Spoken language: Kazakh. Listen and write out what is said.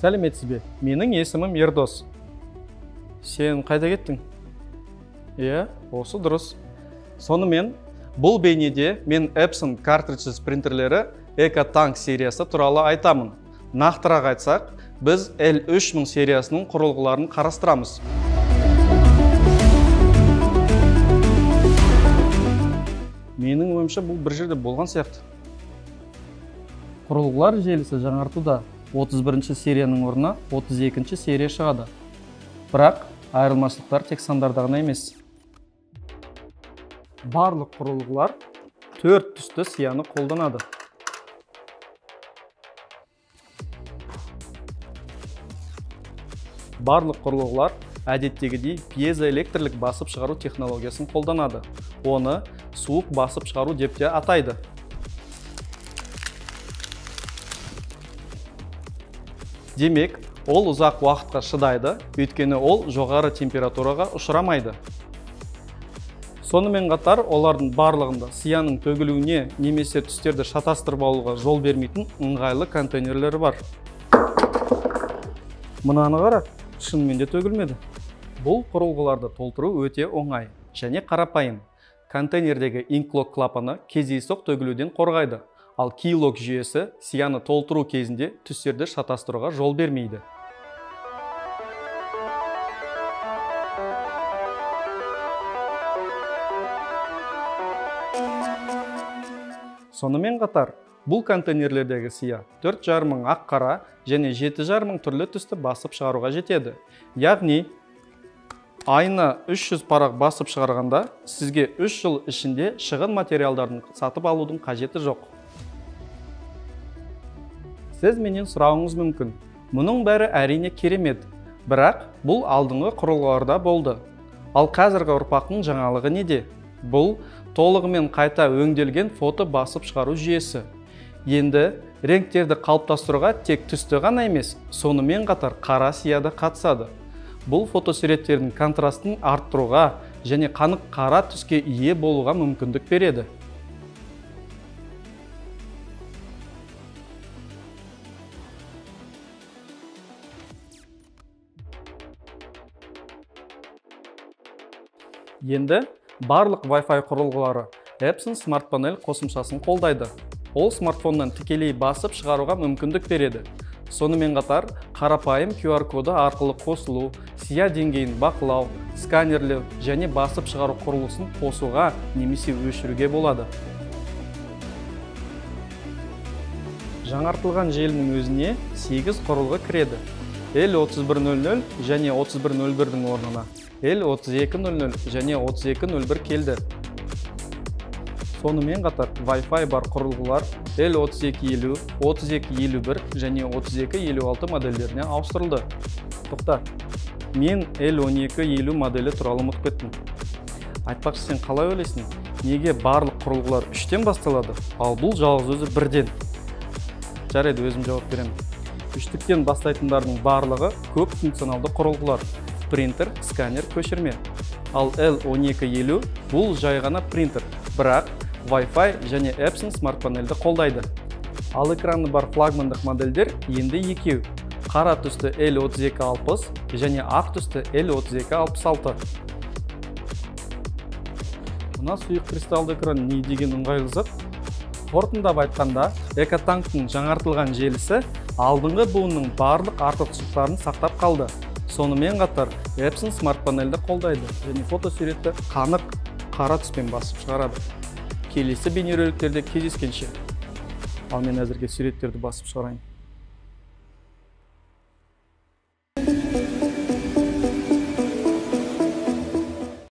Сәлеметсіз бе? Менің есімім Ердос. Сен қайда кеттің? Осы дұрыс. Сонымен, бұл бейнеде мен Epson картриджсіз принтерлері EcoTank сериясы туралы айтамын. Нақтырақ айтсақ, біз L3000 сериясының құрылғыларын қарастырамыз. Менің ойымша бұл бір жерде болған сияқты. Құрылғылар желісі жаңартуда 31 серияның орнына 32 серия шығады. Бірақ айырмашылықтар тек сандарда ғана емес. Барлық құрылғылар 4 түсті сияны қолданады. Барлық құрылғылар әдеттегідей пьезоэлектрлік басып шығару технологиясын қолданады. Оны суық басып шығару деп те атайды. Демек, ол ұзақ уақытқа шыдайды, өйткені ол жоғары температураға ұшырамайды. Сонымен қатар, олардың барлығында сияның төгілуіне немесе түстерді шатастырып алуға жол бермейтін ыңғайлы контейнерлері бар. Мынаны қара, шынымен де төгілмеді. Бұл құрылғыларды толтыру өте оңай және қарапайым. Контейнердегі инклок клапаны кездейсоқ төгілуден қорғайды. Ал keylog жүйесі сияны толтыру кезінде түстерді шатастыруға жол бермейді. Сонымен қатар, бұл контейнерлердегі сия 4,5 мың ақ қара және 7,5 мың түрлі түсті басып шығаруға жетеді. Яғни, айына 300 парақ басып шығарғанда, сізге 3 жыл ішінде шығын материалдарын сатып алудың қажеті жоқ. Сіз менен сұрауыңыз мүмкін. Мұның бәрі әрине керемет, бірақ бұл алдыңғы құрылғыларда болды. Ал қазіргі ұрпақтың жаңалығы неде? Бұл толығымен қайта өңделген фото басып шығару жүйесі. Енді реңктерді қалыптастыруға тек түсті ғана емес, сонымен қатар қара сияда қатысады. Бұл фотосуреттердің контрастын арттыруға және қанық қара түске ие болуға мүмкіндік береді. Енді барлық Wi-Fi құрылғылары Epson Smart Panel қосымшасын қолдайды. Ол смартфоннан тікелей басып шығаруға мүмкіндік береді. Сонымен қатар, қарапайым QR коды арқылы қосылу, сия деңгейін бақылау, сканерлеу және басып шығару құрылғысын қосуға немесе өшіруге болады. Жаңартылған желінің өзіне 8 құрылғы кіреді. L3100 және 3101-дің орнына L3200 және 3201 келді. Сонымен қатар Wi-Fi бар құрылғылар L3250, 3251 және 3256 модельдеріне ауыстырылды. Тоқта, мен L1250 моделі туралы ұмытып кеттім. Айтпақшы, сен қалай ойлайсың? Неге барлық құрылғылар 3-тен басталады, ал бұл жалғыз өзі 1-ден? Жарайды, өзім жауап беремін. 3-тен бастайтындардың барлығы көп функционалды құрылғылар. Принтер, сканер, көшірме. Ал L1250 бұл жай ғана принтер, бірақ Wi-Fi және Epson Smart Panel'ді қолдайды. Ал экраны бар флагмандық модельдер енді екеу. Қара түсті L3260 және ақ түсті L3266. Мына сұйық кристалды экран не деген ыңғайлы зат? Қорытындап айтқанда, EcoTank'тың жаңартылған желісі алдыңғы буынның барлық артықшылықтарын сақтап қалды. Сонымен қатар Epson Smart Panel'ді қолдайды және фотосуретті қанық қара түспен басып шығарады. Келесі бейнероликтерде кездескенше. Ал мен әзірге суреттерді басып шығарайын.